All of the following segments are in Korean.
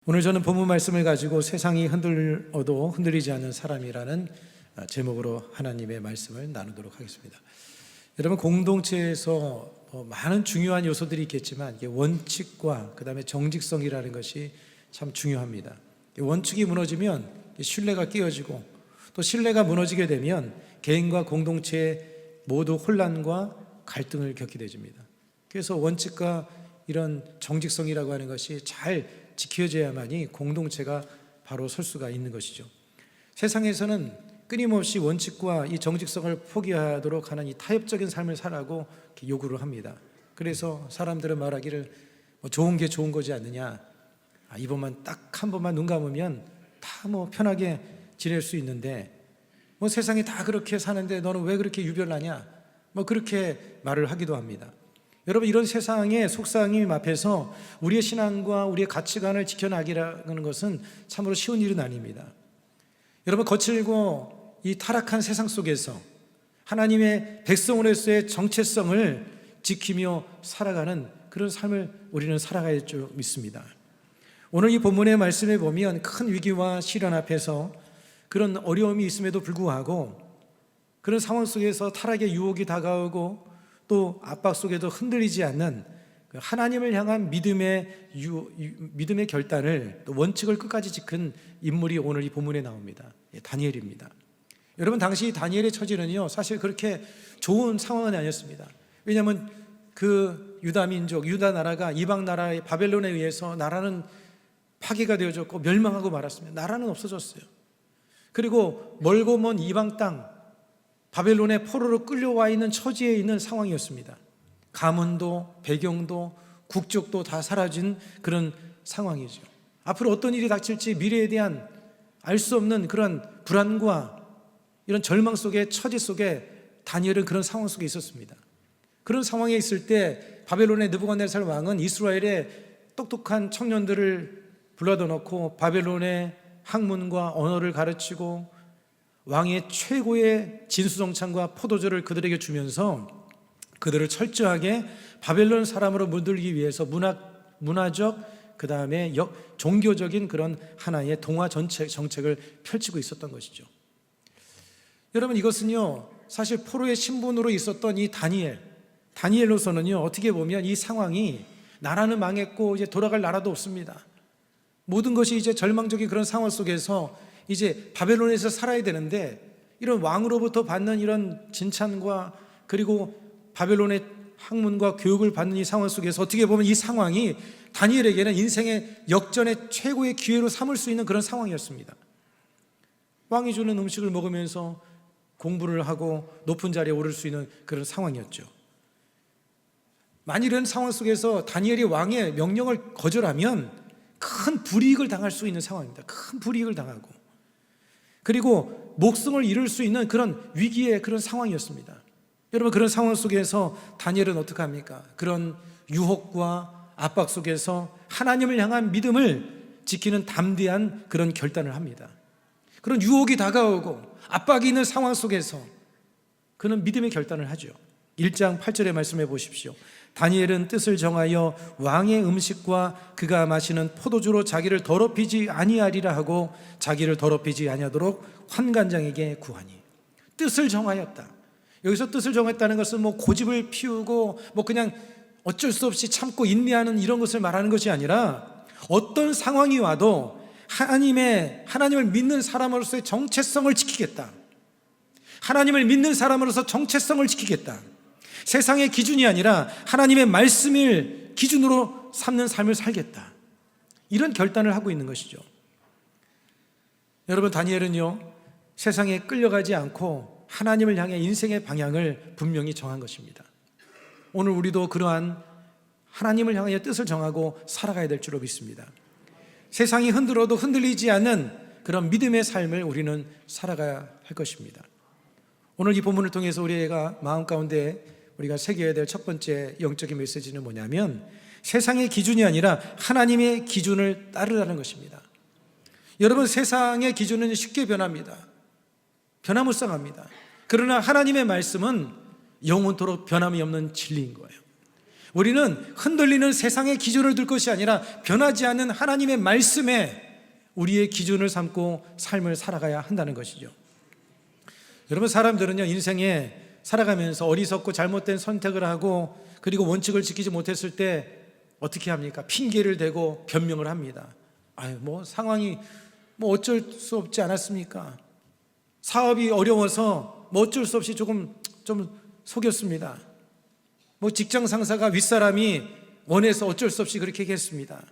오늘 저는 본문 말씀을 가지고 세상이 흔들어도 흔들리지 않는 사람이라는 제목으로 하나님의 말씀을 나누도록 하겠습니다. 여러분, 공동체에서 많은 중요한 요소들이 있겠지만 원칙과 그 다음에 정직성이라는 것이 참 중요합니다. 원칙이 무너지면 신뢰가 깨어지고, 또 신뢰가 무너지게 되면 개인과 공동체 모두 혼란과 갈등을 겪게 되집니다. 그래서 원칙과 이런 정직성이라고 하는 것이 잘 지켜져야만이 공동체가 바로 설 수가 있는 것이죠. 세상에서는 끊임없이 원칙과 이 정직성을 포기하도록 하는 이 타협적인 삶을 살라고 요구를 합니다. 그래서 사람들은 말하기를 좋은 게 좋은 거지 않느냐, 이번만 딱 한 번만 눈 감으면 다 편하게 지낼 수 있는데 세상이 다 그렇게 사는데 너는 왜 그렇게 유별나냐, 그렇게 말을 하기도 합니다. 여러분, 이런 세상의 속삭임 앞에서 우리의 신앙과 우리의 가치관을 지켜나가는 것은 참으로 쉬운 일은 아닙니다. 여러분, 거칠고 이 타락한 세상 속에서 하나님의 백성으로서의 정체성을 지키며 살아가는 그런 삶을 우리는 살아가야 할 줄 믿습니다. 오늘 이 본문의 말씀에 보면 큰 위기와 시련 앞에서 그런 어려움이 있음에도 불구하고 그런 상황 속에서 타락의 유혹이 다가오고 또 압박 속에도 흔들리지 않는 하나님을 향한 믿음의 결단을, 또 원칙을 끝까지 지킨 인물이 오늘 이 본문에 나옵니다. 다니엘입니다. 여러분, 당시 다니엘의 처지는요 사실 그렇게 좋은 상황은 아니었습니다. 왜냐하면 그 유다 민족, 유다 나라가 이방 나라의 바벨론에 의해서 나라는 파괴가 되어졌고 멸망하고 말았습니다. 나라는 없어졌어요. 그리고 멀고 먼 이방 땅 바벨론의 포로로 끌려와 있는 처지에 있는 상황이었습니다. 가문도 배경도 국적도 다 사라진 그런 상황이죠. 앞으로 어떤 일이 닥칠지 미래에 대한 알 수 없는 그런 불안과 이런 절망 속에, 처지 속에 다니엘은 그런 상황 속에 있었습니다. 그런 상황에 있을 때 바벨론의 느부갓네살 왕은 이스라엘의 똑똑한 청년들을 불러다 놓고 바벨론의 학문과 언어를 가르치고 왕의 최고의 진수성찬과 포도주를 그들에게 주면서 그들을 철저하게 바벨론 사람으로 물들기 위해서 문화적 그 다음에 종교적인 그런 하나의 동화 정책을 펼치고 있었던 것이죠. 여러분, 이것은요 사실 포로의 신분으로 있었던 이 다니엘로서는요 어떻게 보면 이 상황이, 나라는 망했고 이제 돌아갈 나라도 없습니다. 모든 것이 이제 절망적인 그런 상황 속에서 이제 바벨론에서 살아야 되는데, 이런 왕으로부터 받는 이런 진찬과 그리고 바벨론의 학문과 교육을 받는 이 상황 속에서 어떻게 보면 이 상황이 다니엘에게는 인생의 역전의 최고의 기회로 삼을 수 있는 그런 상황이었습니다. 왕이 주는 음식을 먹으면서 공부를 하고 높은 자리에 오를 수 있는 그런 상황이었죠. 만일 이런 상황 속에서 다니엘이 왕의 명령을 거절하면 큰 불이익을 당할 수 있는 상황입니다. 큰 불이익을 당하고, 그리고 목숨을 잃을 수 있는 그런 위기의 그런 상황이었습니다. 여러분, 그런 상황 속에서 다니엘은 어떻게 합니까? 그런 유혹과 압박 속에서 하나님을 향한 믿음을 지키는 담대한 그런 결단을 합니다. 그런 유혹이 다가오고 압박이 있는 상황 속에서 그는 믿음의 결단을 하죠. 1장 8절의 말씀해 보십시오. 다니엘은 뜻을 정하여 왕의 음식과 그가 마시는 포도주로 자기를 더럽히지 아니하리라 하고 자기를 더럽히지 아니하도록 환관장에게 구하니. 뜻을 정하였다. 여기서 뜻을 정했다는 것은 고집을 피우고 그냥 어쩔 수 없이 참고 인내하는 이런 것을 말하는 것이 아니라, 어떤 상황이 와도 하나님을 믿는 사람으로서의 정체성을 지키겠다. 하나님을 믿는 사람으로서 정체성을 지키겠다. 세상의 기준이 아니라 하나님의 말씀을 기준으로 삼는 삶을 살겠다. 이런 결단을 하고 있는 것이죠. 여러분, 다니엘은요 세상에 끌려가지 않고 하나님을 향해 인생의 방향을 분명히 정한 것입니다. 오늘 우리도 그러한 하나님을 향해 뜻을 정하고 살아가야 될 줄로 믿습니다. 세상이 흔들어도 흔들리지 않는 그런 믿음의 삶을 우리는 살아가야 할 것입니다. 오늘 이 본문을 통해서 우리가 마음 가운데 우리가 새겨야 될 첫 번째 영적인 메시지는 뭐냐면, 세상의 기준이 아니라 하나님의 기준을 따르라는 것입니다. 여러분, 세상의 기준은 쉽게 변합니다. 변화무쌍합니다. 그러나 하나님의 말씀은 영원토록 변함이 없는 진리인 거예요. 우리는 흔들리는 세상의 기준을 둘 것이 아니라 변하지 않는 하나님의 말씀에 우리의 기준을 삼고 삶을 살아가야 한다는 것이죠. 여러분, 사람들은요, 인생에 살아가면서 어리석고 잘못된 선택을 하고 그리고 원칙을 지키지 못했을 때 어떻게 합니까? 핑계를 대고 변명을 합니다. 상황이 어쩔 수 없지 않았습니까? 사업이 어려워서 어쩔 수 없이 좀 속였습니다. 직장 상사가 윗사람이 원해서 어쩔 수 없이 그렇게 얘기했습니다.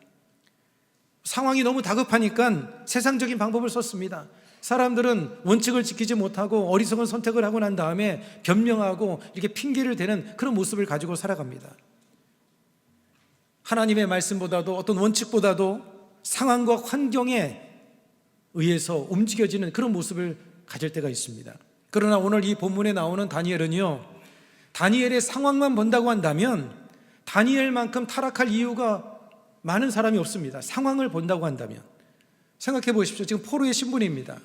상황이 너무 다급하니까 세상적인 방법을 썼습니다. 사람들은 원칙을 지키지 못하고 어리석은 선택을 하고 난 다음에 변명하고 이렇게 핑계를 대는 그런 모습을 가지고 살아갑니다. 하나님의 말씀보다도 어떤 원칙보다도 상황과 환경에 의해서 움직여지는 그런 모습을 가질 때가 있습니다. 그러나 오늘 이 본문에 나오는 다니엘은요, 다니엘의 상황만 본다고 한다면 다니엘만큼 타락할 이유가 많은 사람이 없습니다. 상황을 본다고 한다면. 생각해 보십시오. 지금 포로의 신분입니다.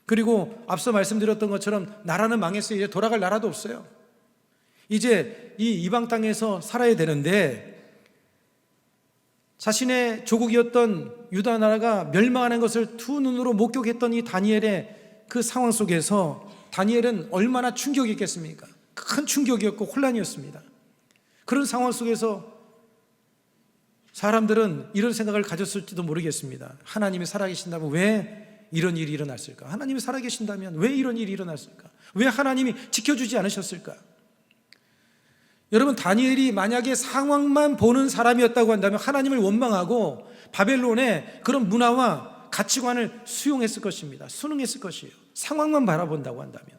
그리고 앞서 말씀드렸던 것처럼 나라는 망했어요. 이제 돌아갈 나라도 없어요. 이제 이 이방 땅에서 살아야 되는데 자신의 조국이었던 유다 나라가 멸망하는 것을 두 눈으로 목격했던 이 다니엘의 그 상황 속에서 다니엘은 얼마나 충격이 있겠습니까? 큰 충격이었고 혼란이었습니다. 그런 상황 속에서 사람들은 이런 생각을 가졌을지도 모르겠습니다. 하나님이 살아계신다면 왜 이런 일이 일어났을까? 하나님이 살아계신다면 왜 이런 일이 일어났을까? 왜 하나님이 지켜주지 않으셨을까? 여러분, 다니엘이 만약에 상황만 보는 사람이었다고 한다면 하나님을 원망하고 바벨론의 그런 문화와 가치관을 수용했을 것입니다. 순응했을 것이에요. 상황만 바라본다고 한다면.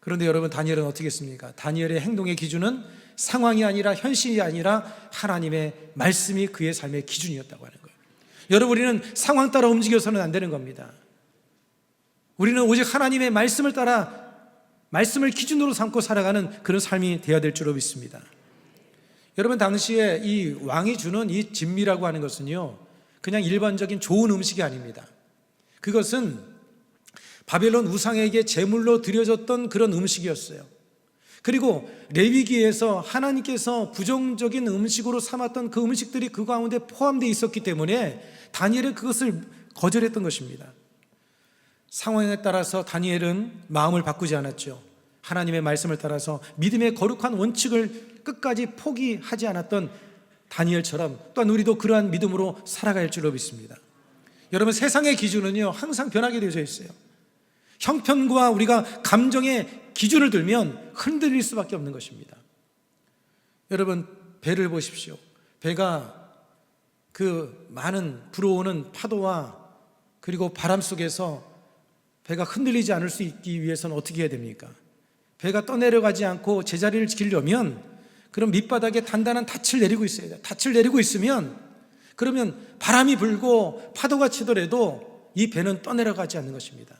그런데 여러분, 다니엘은 어떻게 했습니까? 다니엘의 행동의 기준은 상황이 아니라 현실이 아니라 하나님의 말씀이 그의 삶의 기준이었다고 하는 거예요. 여러분, 우리는 상황 따라 움직여서는 안 되는 겁니다. 우리는 오직 하나님의 말씀을 따라 말씀을 기준으로 삼고 살아가는 그런 삶이 되어야 될 줄로 믿습니다. 여러분, 당시에 이 왕이 주는 이 진미라고 하는 것은요, 그냥 일반적인 좋은 음식이 아닙니다. 그것은 바벨론 우상에게 제물로 드려졌던 그런 음식이었어요. 그리고 레위기에서 하나님께서 부정적인 음식으로 삼았던 그 음식들이 그 가운데 포함되어 있었기 때문에 다니엘은 그것을 거절했던 것입니다. 상황에 따라서 다니엘은 마음을 바꾸지 않았죠. 하나님의 말씀을 따라서 믿음의 거룩한 원칙을 끝까지 포기하지 않았던 다니엘처럼 또한 우리도 그러한 믿음으로 살아갈 줄로 믿습니다. 여러분, 세상의 기준은요, 항상 변하게 되어져 있어요. 형편과 우리가 감정의 기준을 들면 흔들릴 수밖에 없는 것입니다. 여러분, 배를 보십시오. 배가 그 많은 불어오는 파도와 그리고 바람 속에서 배가 흔들리지 않을 수 있기 위해서는 어떻게 해야 됩니까? 배가 떠내려가지 않고 제자리를 지키려면 그럼 밑바닥에 단단한 닻을 내리고 있어야 돼요. 닻을 내리고 있으면 그러면 바람이 불고 파도가 치더라도 이 배는 떠내려가지 않는 것입니다.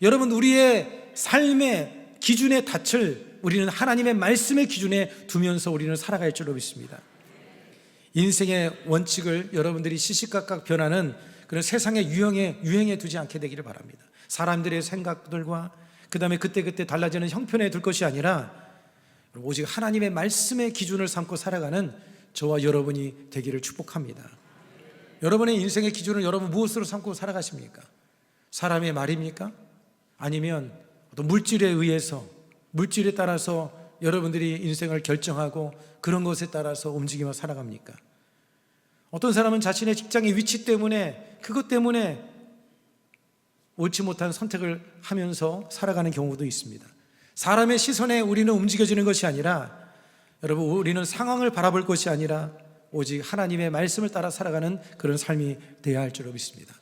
여러분, 우리의 삶의 기준의 닻을 우리는 하나님의 말씀의 기준에 두면서 우리는 살아갈 줄로 믿습니다. 인생의 원칙을 여러분들이 시시각각 변하는 그런 세상의 유행에 두지 않게 되기를 바랍니다. 사람들의 생각들과 그 다음에 그때그때 달라지는 형편에 둘 것이 아니라 오직 하나님의 말씀의 기준을 삼고 살아가는 저와 여러분이 되기를 축복합니다. 여러분의 인생의 기준을 여러분 무엇으로 삼고 살아가십니까? 사람의 말입니까? 아니면 어떤 물질에 의해서, 물질에 따라서 여러분들이 인생을 결정하고 그런 것에 따라서 움직이며 살아갑니까? 어떤 사람은 자신의 직장의 위치 때문에, 그것 때문에 옳지 못한 선택을 하면서 살아가는 경우도 있습니다. 사람의 시선에 우리는 움직여지는 것이 아니라, 여러분, 우리는 상황을 바라볼 것이 아니라 오직 하나님의 말씀을 따라 살아가는 그런 삶이 되어야 할 줄로 믿습니다.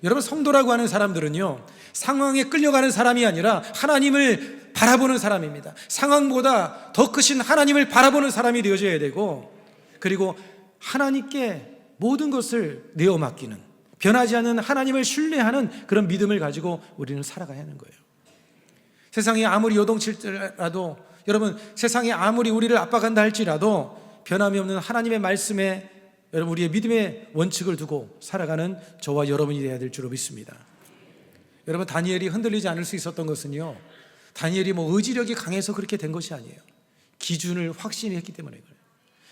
여러분, 성도라고 하는 사람들은요, 상황에 끌려가는 사람이 아니라 하나님을 바라보는 사람입니다. 상황보다 더 크신 하나님을 바라보는 사람이 되어져야 되고, 그리고 하나님께 모든 것을 내어 맡기는, 변하지 않는 하나님을 신뢰하는 그런 믿음을 가지고 우리는 살아가야 하는 거예요. 세상이 아무리 요동칠지라도, 여러분, 세상이 아무리 우리를 압박한다 할지라도 변함이 없는 하나님의 말씀에 여러분, 우리의 믿음의 원칙을 두고 살아가는 저와 여러분이 되어야 될 줄로 믿습니다. 여러분, 다니엘이 흔들리지 않을 수 있었던 것은요, 다니엘이 의지력이 강해서 그렇게 된 것이 아니에요. 기준을 확신히 했기 때문에 그래요.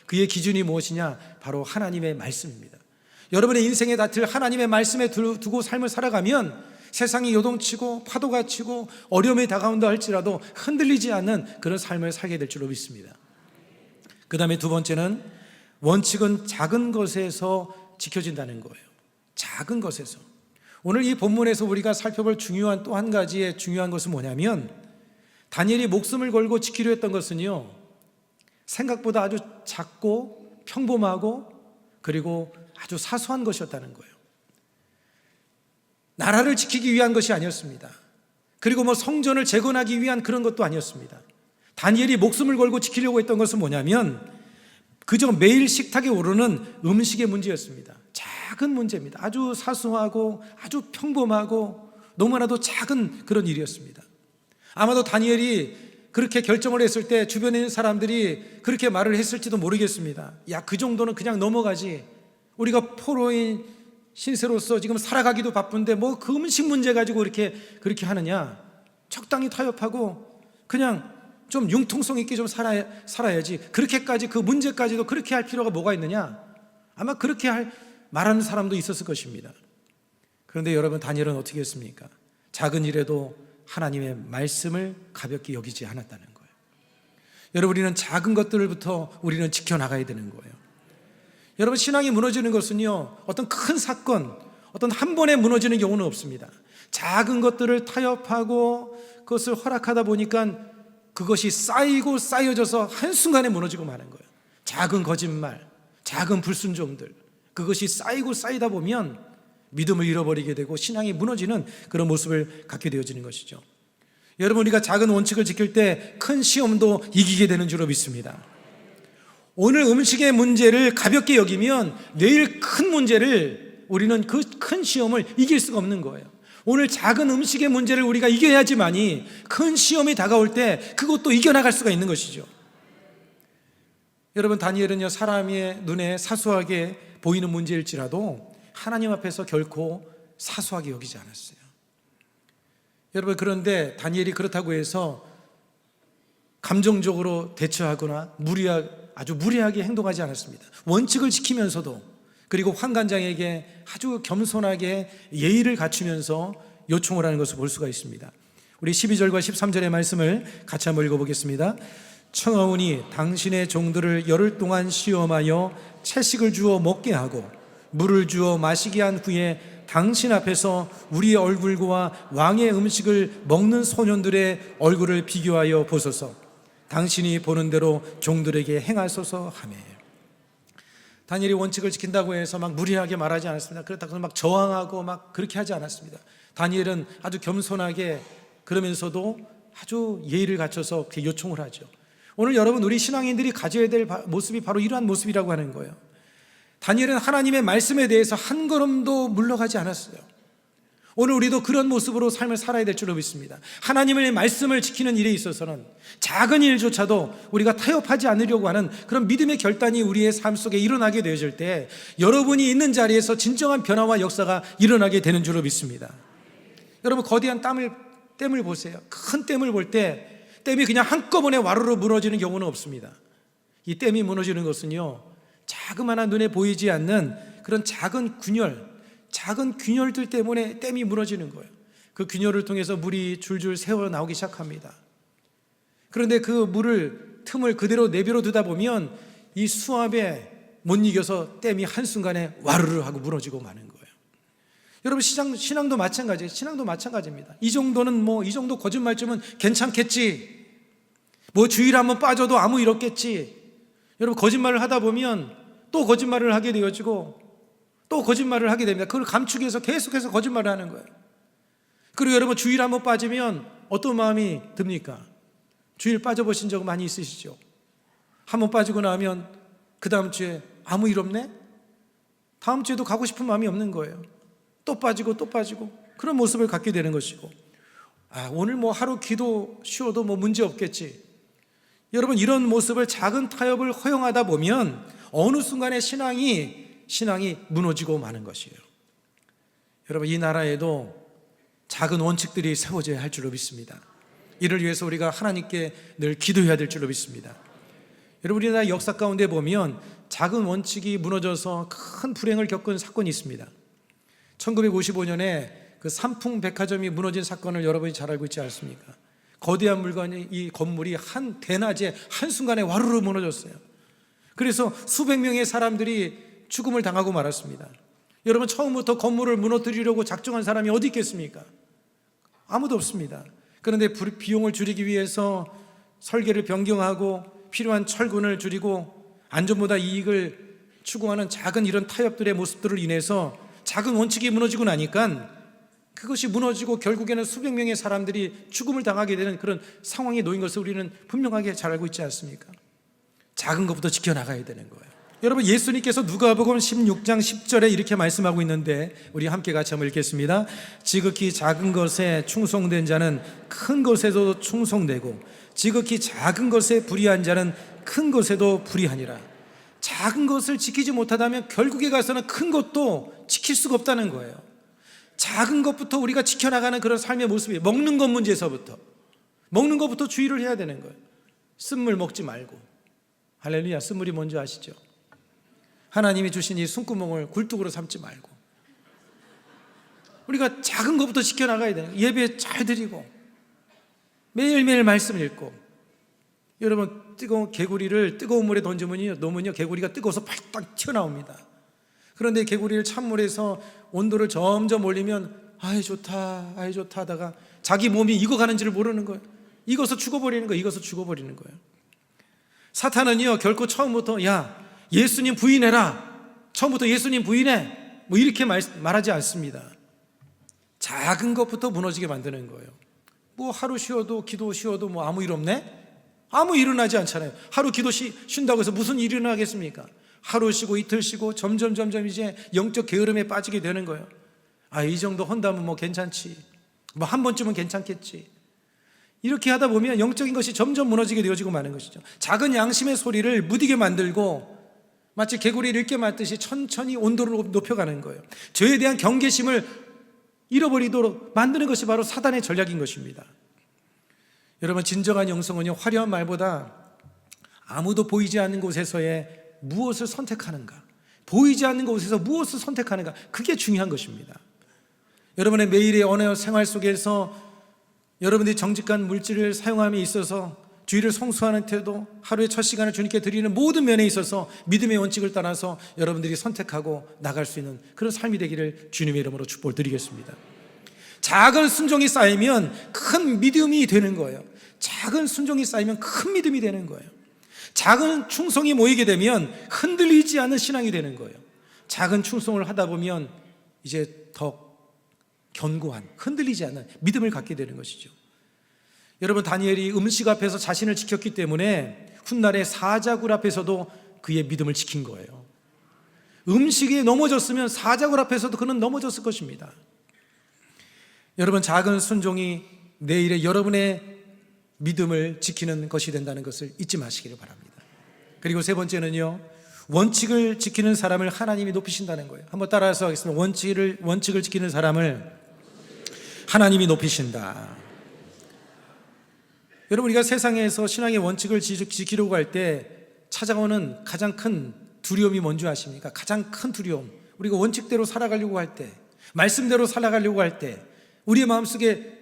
그의 기준이 무엇이냐? 바로 하나님의 말씀입니다. 여러분의 인생의 낯을 하나님의 말씀에 두고 삶을 살아가면 세상이 요동치고 파도가 치고 어려움이 다가온다 할지라도 흔들리지 않는 그런 삶을 살게 될 줄로 믿습니다. 그 다음에 두 번째는 원칙은 작은 것에서 지켜진다는 거예요. 작은 것에서. 오늘 이 본문에서 우리가 살펴볼 중요한 또 한 가지의 중요한 것은 뭐냐면, 다니엘이 목숨을 걸고 지키려 했던 것은요, 생각보다 아주 작고 평범하고 그리고 아주 사소한 것이었다는 거예요. 나라를 지키기 위한 것이 아니었습니다. 그리고 뭐 성전을 재건하기 위한 그런 것도 아니었습니다. 다니엘이 목숨을 걸고 지키려고 했던 것은 뭐냐면 그저 매일 식탁에 오르는 음식의 문제였습니다. 작은 문제입니다. 아주 사소하고 아주 평범하고 너무나도 작은 그런 일이었습니다. 아마도 다니엘이 그렇게 결정을 했을 때 주변에 있는 사람들이 그렇게 말을 했을지도 모르겠습니다. 야, 그 정도는 그냥 넘어가지. 우리가 포로인 신세로서 지금 살아가기도 바쁜데 뭐 그 음식 문제 가지고 그렇게 하느냐? 적당히 타협하고 그냥 좀 융통성 있게 좀 살아야지. 그렇게까지 그 문제까지도 그렇게 할 필요가 뭐가 있느냐? 아마 그렇게 말하는 사람도 있었을 것입니다. 그런데 여러분, 다니엘은 어떻게 했습니까? 작은 일에도 하나님의 말씀을 가볍게 여기지 않았다는 거예요. 여러분, 우리는 작은 것들부터 우리는 지켜나가야 되는 거예요. 여러분, 신앙이 무너지는 것은요, 어떤 큰 사건, 어떤 한 번에 무너지는 경우는 없습니다. 작은 것들을 타협하고 그것을 허락하다 보니까 그것이 쌓이고 쌓여져서 한순간에 무너지고 마는 거예요. 작은 거짓말, 작은 불순종들, 그것이 쌓이고 쌓이다 보면 믿음을 잃어버리게 되고 신앙이 무너지는 그런 모습을 갖게 되어지는 것이죠. 여러분, 우리가 작은 원칙을 지킬 때 큰 시험도 이기게 되는 줄로 믿습니다. 오늘 음식의 문제를 가볍게 여기면 내일 큰 문제를, 우리는 그 큰 시험을 이길 수가 없는 거예요. 오늘 작은 음식의 문제를 우리가 이겨야지만이 큰 시험이 다가올 때 그것도 이겨나갈 수가 있는 것이죠. 여러분, 다니엘은요, 사람의 눈에 사소하게 보이는 문제일지라도 하나님 앞에서 결코 사소하게 여기지 않았어요. 여러분, 그런데 다니엘이 그렇다고 해서 감정적으로 대처하거나 아주 무리하게 행동하지 않았습니다. 원칙을 지키면서도, 그리고 환관장에게 아주 겸손하게 예의를 갖추면서 요청을 하는 것을 볼 수가 있습니다. 우리 12절과 13절의 말씀을 같이 한번 읽어보겠습니다. 청하오니 당신의 종들을 열흘 동안 시험하여 채식을 주어 먹게 하고 물을 주어 마시게 한 후에 당신 앞에서 우리의 얼굴과 왕의 음식을 먹는 소년들의 얼굴을 비교하여 보소서. 당신이 보는 대로 종들에게 행하소서 하며. 다니엘이 원칙을 지킨다고 해서 막 무리하게 말하지 않았습니다. 그렇다고 막 저항하고 막 그렇게 하지 않았습니다. 다니엘은 아주 겸손하게, 그러면서도 아주 예의를 갖춰서 그렇게 요청을 하죠. 오늘 여러분, 우리 신앙인들이 가져야 될 모습이 바로 이러한 모습이라고 하는 거예요. 다니엘은 하나님의 말씀에 대해서 한 걸음도 물러가지 않았어요. 오늘 우리도 그런 모습으로 삶을 살아야 될 줄로 믿습니다. 하나님의 말씀을 지키는 일에 있어서는 작은 일조차도 우리가 타협하지 않으려고 하는 그런 믿음의 결단이 우리의 삶 속에 일어나게 되어질 때 여러분이 있는 자리에서 진정한 변화와 역사가 일어나게 되는 줄로 믿습니다. 여러분, 거대한 댐을 보세요. 큰 댐을 볼 때 댐이 그냥 한꺼번에 와르르 무너지는 경우는 없습니다. 이 댐이 무너지는 것은요, 자그마한 눈에 보이지 않는 그런 작은 균열들 때문에 댐이 무너지는 거예요. 그 균열을 통해서 물이 줄줄 새어 나오기 시작합니다. 그런데 그 틈을 그대로 내버려 두다 보면 이 수압에 못 이겨서 댐이 한순간에 와르르 하고 무너지고 마는 거예요. 여러분, 신앙도 마찬가지예요. 신앙도 마찬가지입니다. 이 정도 거짓말쯤은 괜찮겠지. 뭐 주일 한번 빠져도 아무 일 없겠지. 여러분, 거짓말을 하다 보면 또 거짓말을 하게 되어지고 또 거짓말을 하게 됩니다. 그걸 감추기 위해서 계속해서 거짓말을 하는 거예요. 그리고 여러분, 주일 한번 빠지면 어떤 마음이 듭니까? 주일 빠져보신 적 많이 있으시죠? 한번 빠지고 나면 그 다음 주에 아무 일 없네? 다음 주에도 가고 싶은 마음이 없는 거예요. 또 빠지고 그런 모습을 갖게 되는 것이고, 오늘 뭐 하루 기도 쉬어도 뭐 문제 없겠지. 여러분, 이런 모습을, 작은 타협을 허용하다 보면 어느 순간에 신앙이 무너지고 마는 것이에요. 여러분, 이 나라에도 작은 원칙들이 세워져야 할 줄로 믿습니다. 이를 위해서 우리가 하나님께 늘 기도해야 될 줄로 믿습니다. 여러분, 우리나라 역사 가운데 보면 작은 원칙이 무너져서 큰 불행을 겪은 사건이 있습니다. 1955년에 그 삼풍백화점이 무너진 사건을 여러분이 잘 알고 있지 않습니까? 거대한 물건이, 이 건물이 한 대낮에 한순간에 와르르 무너졌어요. 그래서 수백 명의 사람들이 죽음을 당하고 말았습니다. 여러분, 처음부터 건물을 무너뜨리려고 작정한 사람이 어디 있겠습니까? 아무도 없습니다. 그런데 비용을 줄이기 위해서 설계를 변경하고 필요한 철근을 줄이고 안전보다 이익을 추구하는 작은 이런 타협들의 모습들을 인해서 작은 원칙이 무너지고 나니까 그것이 무너지고 결국에는 수백 명의 사람들이 죽음을 당하게 되는 그런 상황에 놓인 것을 우리는 분명하게 잘 알고 있지 않습니까? 작은 것부터 지켜나가야 되는 거예요. 여러분, 예수님께서 누가복음 16장 10절에 이렇게 말씀하고 있는데 우리 함께 같이 한번 읽겠습니다. 지극히 작은 것에 충성된 자는 큰 것에도 충성되고 지극히 작은 것에 불의한 자는 큰 것에도 불의하니라. 작은 것을 지키지 못하다면 결국에 가서는 큰 것도 지킬 수가 없다는 거예요. 작은 것부터 우리가 지켜나가는 그런 삶의 모습이, 먹는 것 문제에서부터, 먹는 것부터 주의를 해야 되는 거예요. 쓴물 먹지 말고. 할렐루야. 쓴물이 뭔지 아시죠? 하나님이 주신 이 숨구멍을 굴뚝으로 삼지 말고 우리가 작은 것부터 지켜나가야 되는 거예요. 예배 잘 드리고 매일매일 말씀 읽고. 여러분, 뜨거운 개구리를 뜨거운 물에 놓으면요 개구리가 뜨거워서 팔딱 튀어나옵니다. 그런데 개구리를 찬물에서 온도를 점점 올리면 아이 좋다 하다가 자기 몸이 익어가는지를 모르는 거예요. 익어서 죽어버리는 거예요. 사탄은요 결코 처음부터 야 예수님 부인해라, 처음부터 예수님 부인해, 뭐 이렇게 말하지 않습니다. 작은 것부터 무너지게 만드는 거예요. 뭐 하루 쉬어도, 기도 쉬어도 뭐 아무 일 없네? 아무 일 일어나지 않잖아요. 하루 기도 쉰다고 해서 무슨 일이 일어나겠습니까? 하루 쉬고 이틀 쉬고 점점 이제 영적 게으름에 빠지게 되는 거예요. 아, 이 정도 한다면 뭐 괜찮지, 뭐 한 번쯤은 괜찮겠지. 이렇게 하다 보면 영적인 것이 점점 무너지게 되어지고 마는 것이죠. 작은 양심의 소리를 무디게 만들고 마치 개구리를 읽게 맞듯이 천천히 온도를 높여가는 거예요. 죄에 대한 경계심을 잃어버리도록 만드는 것이 바로 사단의 전략인 것입니다. 여러분, 진정한 영성은요 화려한 말보다 아무도 보이지 않는 곳에서의 무엇을 선택하는가, 보이지 않는 곳에서 무엇을 선택하는가, 그게 중요한 것입니다. 여러분의 매일의 언어 생활 속에서 여러분들이 정직한 물질을 사용함에 있어서 주의를 성수하는 태도, 하루의 첫 시간을 주님께 드리는 모든 면에 있어서 믿음의 원칙을 따라서 여러분들이 선택하고 나갈 수 있는 그런 삶이 되기를 주님의 이름으로 축복을 드리겠습니다. 작은 순종이 쌓이면 큰 믿음이 되는 거예요. 작은 순종이 쌓이면 큰 믿음이 되는 거예요. 작은 충성이 모이게 되면 흔들리지 않는 신앙이 되는 거예요. 작은 충성을 하다 보면 이제 더 견고한, 흔들리지 않는 믿음을 갖게 되는 것이죠. 여러분, 다니엘이 음식 앞에서 자신을 지켰기 때문에 훗날의 사자굴 앞에서도 그의 믿음을 지킨 거예요. 음식에 넘어졌으면 사자굴 앞에서도 그는 넘어졌을 것입니다. 여러분, 작은 순종이 내일의 여러분의 믿음을 지키는 것이 된다는 것을 잊지 마시기를 바랍니다. 그리고 세 번째는요, 원칙을 지키는 사람을 하나님이 높이신다는 거예요. 한번 따라서 하겠습니다. 원칙을 지키는 사람을 하나님이 높이신다. 여러분, 우리가 세상에서 신앙의 원칙을 지키려고 할 때 찾아오는 가장 큰 두려움이 뭔지 아십니까? 가장 큰 두려움, 우리가 원칙대로 살아가려고 할 때, 말씀대로 살아가려고 할 때 우리의 마음속에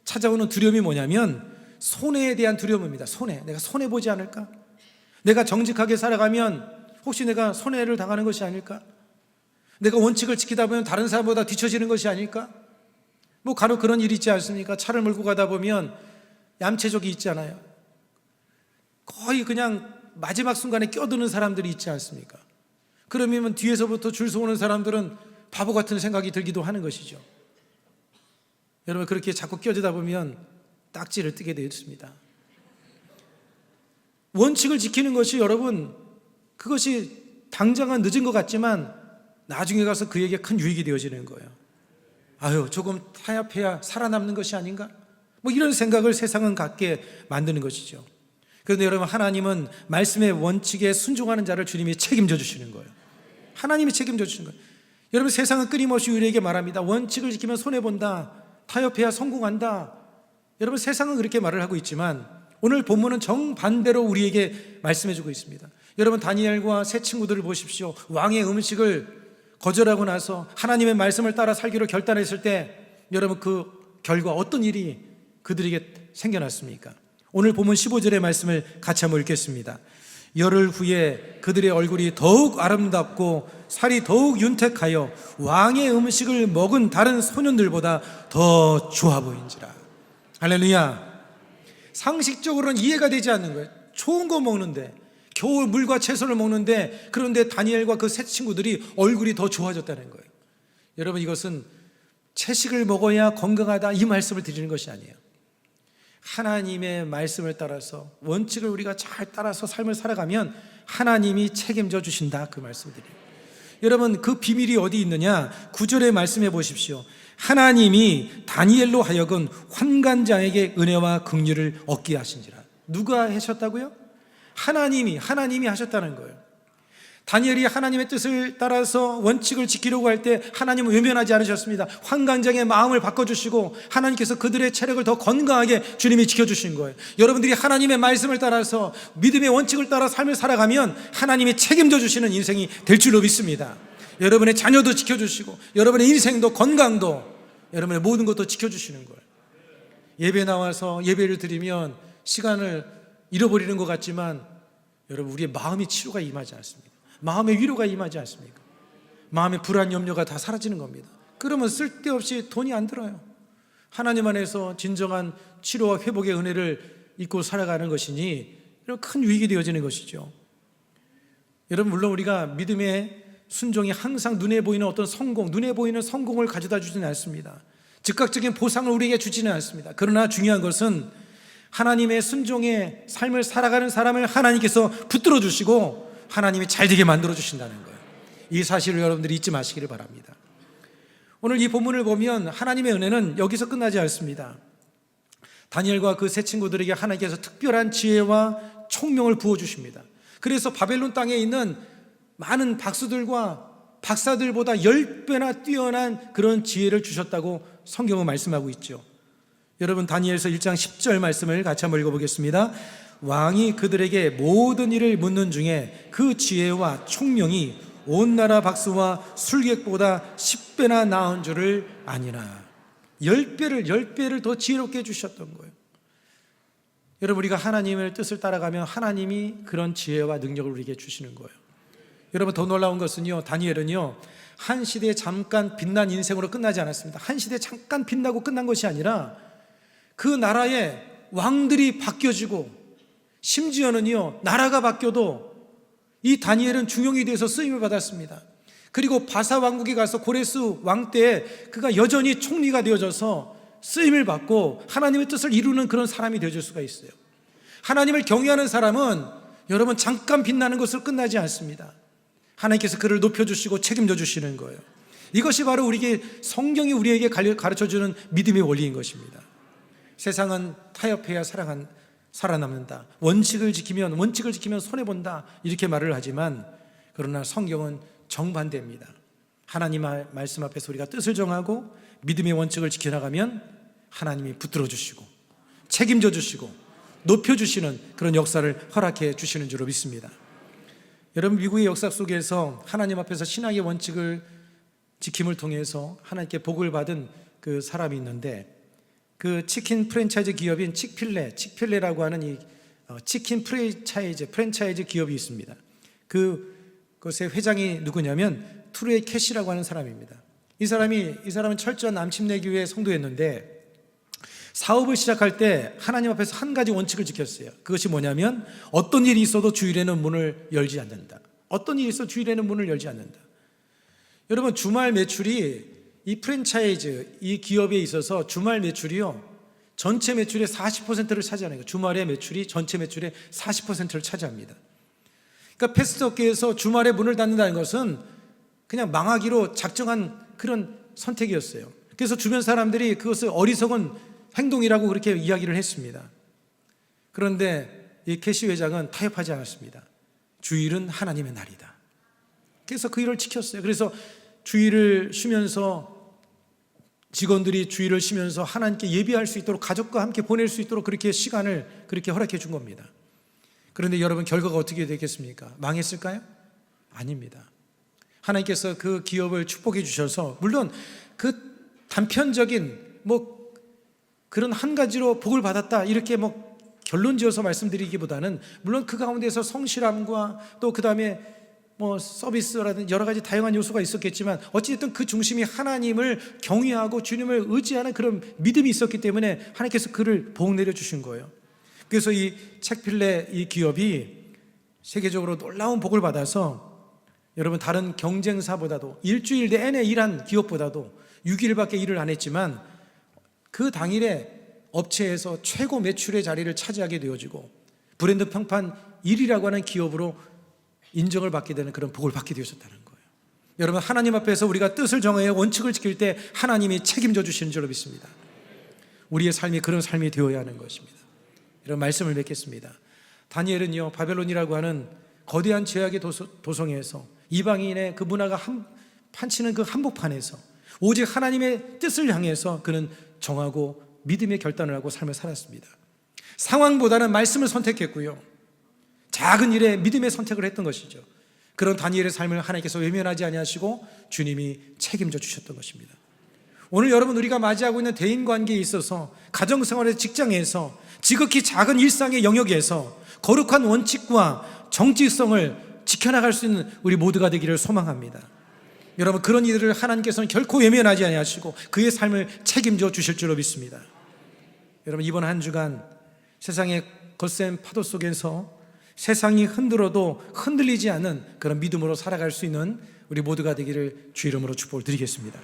찾아오는 두려움이 뭐냐면 손해에 대한 두려움입니다. 손해, 내가 손해보지 않을까? 내가 정직하게 살아가면 혹시 내가 손해를 당하는 것이 아닐까? 내가 원칙을 지키다 보면 다른 사람보다 뒤처지는 것이 아닐까? 뭐 간혹 그런 일이 있지 않습니까? 차를 몰고 가다 보면 얌체족이 있잖아요. 거의 그냥 마지막 순간에 껴드는 사람들이 있지 않습니까? 그러면 뒤에서부터 줄 서오는 사람들은 바보 같은 생각이 들기도 하는 것이죠. 여러분, 그렇게 자꾸 껴지다 보면 딱지를 뜨게 되어 있습니다. 원칙을 지키는 것이 여러분, 그것이 당장은 늦은 것 같지만 나중에 가서 그에게 큰 유익이 되어지는 거예요. 아유, 조금 타협해야 살아남는 것이 아닌가? 뭐 이런 생각을 세상은 갖게 만드는 것이죠. 그런데 여러분, 하나님은 말씀의 원칙에 순종하는 자를 주님이 책임져 주시는 거예요. 하나님이 책임져 주시는 거예요. 여러분, 세상은 끊임없이 우리에게 말합니다. 원칙을 지키면 손해본다, 타협해야 성공한다. 여러분, 세상은 그렇게 말을 하고 있지만 오늘 본문은 정반대로 우리에게 말씀해주고 있습니다. 여러분, 다니엘과 세 친구들을 보십시오. 왕의 음식을 거절하고 나서 하나님의 말씀을 따라 살기로 결단했을 때 여러분, 그 결과 어떤 일이 그들에게 생겨났습니까? 오늘 본문 15절의 말씀을 같이 한번 읽겠습니다. 열흘 후에 그들의 얼굴이 더욱 아름답고 살이 더욱 윤택하여 왕의 음식을 먹은 다른 소년들보다 더 좋아 보인지라. 할렐루야. 상식적으로는 이해가 되지 않는 거예요. 좋은 거 먹는데, 겨우 물과 채소를 먹는데, 그런데 다니엘과 그 세 친구들이 얼굴이 더 좋아졌다는 거예요. 여러분, 이것은 채식을 먹어야 건강하다 이 말씀을 드리는 것이 아니에요. 하나님의 말씀을 따라서, 원칙을 우리가 잘 따라서 삶을 살아가면 하나님이 책임져 주신다, 그 말씀드려요. 여러분, 그 비밀이 어디 있느냐? 9절의 말씀해 보십시오. 하나님이 다니엘로 하여금 환관자에게 은혜와 긍휼을 얻게 하신지라. 누가 하셨다고요? 하나님이 하셨다는 거예요. 다니엘이 하나님의 뜻을 따라서 원칙을 지키려고 할 때 하나님은 외면하지 않으셨습니다. 환관장의 마음을 바꿔주시고 하나님께서 그들의 체력을 더 건강하게 주님이 지켜주신 거예요. 여러분들이 하나님의 말씀을 따라서 믿음의 원칙을 따라 삶을 살아가면 하나님이 책임져 주시는 인생이 될 줄로 믿습니다. 여러분의 자녀도 지켜주시고 여러분의 인생도 건강도 여러분의 모든 것도 지켜주시는 거예요. 예배 나와서 예배를 드리면 시간을 잃어버리는 것 같지만 여러분, 우리의 마음의 치료가 임하지 않습니까? 마음의 위로가 임하지 않습니까? 마음의 불안, 염려가 다 사라지는 겁니다. 그러면 쓸데없이 돈이 안 들어요. 하나님 안에서 진정한 치료와 회복의 은혜를 잊고 살아가는 것이니 이런 큰 유익이 되어지는 것이죠. 여러분, 물론 우리가 믿음의 순종이 항상 눈에 보이는 어떤 성공, 눈에 보이는 성공을 가져다 주지는 않습니다. 즉각적인 보상을 우리에게 주지는 않습니다. 그러나 중요한 것은 하나님의 순종의 삶을 살아가는 사람을 하나님께서 붙들어 주시고 하나님이 잘 되게 만들어 주신다는 거예요. 이 사실을 여러분들이 잊지 마시기를 바랍니다. 오늘 이 본문을 보면 하나님의 은혜는 여기서 끝나지 않습니다. 다니엘과 그 세 친구들에게 하나님께서 특별한 지혜와 총명을 부어주십니다. 그래서 바벨론 땅에 있는 많은 박수들과 박사들보다 10배나 뛰어난 그런 지혜를 주셨다고 성경은 말씀하고 있죠. 여러분, 다니엘서 1장 10절 말씀을 같이 한번 읽어보겠습니다. 왕이 그들에게 모든 일을 묻는 중에 그 지혜와 총명이 온 나라 박수와 술객보다 10배나 나은 줄을 아니나. 10배를 더 지혜롭게 해주셨던 거예요. 여러분, 우리가 하나님의 뜻을 따라가면 하나님이 그런 지혜와 능력을 우리에게 주시는 거예요. 여러분, 더 놀라운 것은요, 다니엘은요, 한 시대에 잠깐 빛난 인생으로 끝나지 않았습니다. 한 시대에 잠깐 빛나고 끝난 것이 아니라 그 나라의 왕들이 바뀌어지고 심지어는요, 나라가 바뀌어도 이 다니엘은 중용이 돼서 쓰임을 받았습니다. 그리고 바사 왕국에 가서 고레스 왕 때에 그가 여전히 총리가 되어져서 쓰임을 받고 하나님의 뜻을 이루는 그런 사람이 되어질 수가 있어요. 하나님을 경외하는 사람은 여러분, 잠깐 빛나는 것으로 끝나지 않습니다. 하나님께서 그를 높여주시고 책임져 주시는 거예요. 이것이 바로 우리에게, 성경이 우리에게 가르쳐주는 믿음의 원리인 것입니다. 세상은 타협해야 살아남는다. 원칙을 지키면 손해본다. 이렇게 말을 하지만 그러나 성경은 정반대입니다. 하나님 말씀 앞에서 우리가 뜻을 정하고 믿음의 원칙을 지켜나가면 하나님이 붙들어 주시고 책임져 주시고 높여주시는 그런 역사를 허락해 주시는 줄로 믿습니다. 여러분, 미국의 역사 속에서 하나님 앞에서 신학의 원칙을 지킴을 통해서 하나님께 복을 받은 그 사람이 있는데, 그 치킨 프랜차이즈 기업인 칙필레라고 하는 이 치킨 프랜차이즈 기업이 있습니다. 그것의 회장이 누구냐면 트루의 캐시라고 하는 사람입니다. 이 사람은 철저한 남침내교의 성도였는데 사업을 시작할 때 하나님 앞에서 한 가지 원칙을 지켰어요. 그것이 뭐냐면 어떤 일이 있어도 주일에는 문을 열지 않는다. 어떤 일이 있어도 주일에는 문을 열지 않는다. 여러분, 주말 매출이 이 프랜차이즈, 이 기업에 있어서 주말 매출이요, 전체 매출의 40%를 차지하는 거예요. 주말의 매출이 전체 매출의 40%를 차지합니다. 그러니까 패스트업계에서 주말에 문을 닫는다는 것은 그냥 망하기로 작정한 그런 선택이었어요. 그래서 주변 사람들이 그것을 어리석은 행동이라고 그렇게 이야기를 했습니다. 그런데 이 캐시 회장은 타협하지 않았습니다. 주일은 하나님의 날이다. 그래서 그 일을 지켰어요. 그래서 주일을 쉬면서 직원들이 주일을 쉬면서 하나님께 예배할 수 있도록, 가족과 함께 보낼 수 있도록 그렇게 시간을 그렇게 허락해 준 겁니다. 그런데 여러분, 결과가 어떻게 되겠습니까? 망했을까요? 아닙니다. 하나님께서 그 기업을 축복해 주셔서, 물론 그 단편적인 그런 한 가지로 복을 받았다 이렇게 결론 지어서 말씀드리기보다는, 물론 그 가운데서 성실함과 또 그 다음에 서비스라든지 여러 가지 다양한 요소가 있었겠지만, 어찌됐든 그 중심이 하나님을 경외하고 주님을 의지하는 그런 믿음이 있었기 때문에 하나님께서 그를 복 내려주신 거예요. 그래서 이 책필레 이 기업이 세계적으로 놀라운 복을 받아서, 여러분, 다른 경쟁사보다도 일주일 내내 일한 기업보다도 6일밖에 일을 안 했지만 그 당일에 업체에서 최고 매출의 자리를 차지하게 되어지고 브랜드 평판 1위라고 하는 기업으로 인정을 받게 되는 그런 복을 받게 되셨다는 거예요. 여러분, 하나님 앞에서 우리가 뜻을 정하여 원칙을 지킬 때 하나님이 책임져 주시는 줄로 믿습니다. 우리의 삶이 그런 삶이 되어야 하는 것입니다. 이런 말씀을 맺겠습니다. 다니엘은요, 바벨론이라고 하는 거대한 죄악의 도성에서, 이방인의 그 문화가 판치는 그 한복판에서 오직 하나님의 뜻을 향해서 그는 정하고 믿음의 결단을 하고 삶을 살았습니다. 상황보다는 말씀을 선택했고요, 작은 일에 믿음의 선택을 했던 것이죠. 그런 다니엘의 삶을 하나님께서 외면하지 아니하시고 주님이 책임져 주셨던 것입니다. 오늘 여러분, 우리가 맞이하고 있는 대인관계에 있어서, 가정생활에서, 직장에서, 지극히 작은 일상의 영역에서 거룩한 원칙과 정직성을 지켜나갈 수 있는 우리 모두가 되기를 소망합니다. 여러분, 그런 이들을 하나님께서는 결코 외면하지 아니하시고 그의 삶을 책임져 주실 줄로 믿습니다. 여러분, 이번 한 주간 세상의 거센 파도 속에서 세상이 흔들어도 흔들리지 않는 그런 믿음으로 살아갈 수 있는 우리 모두가 되기를 주 이름으로 축복을 드리겠습니다.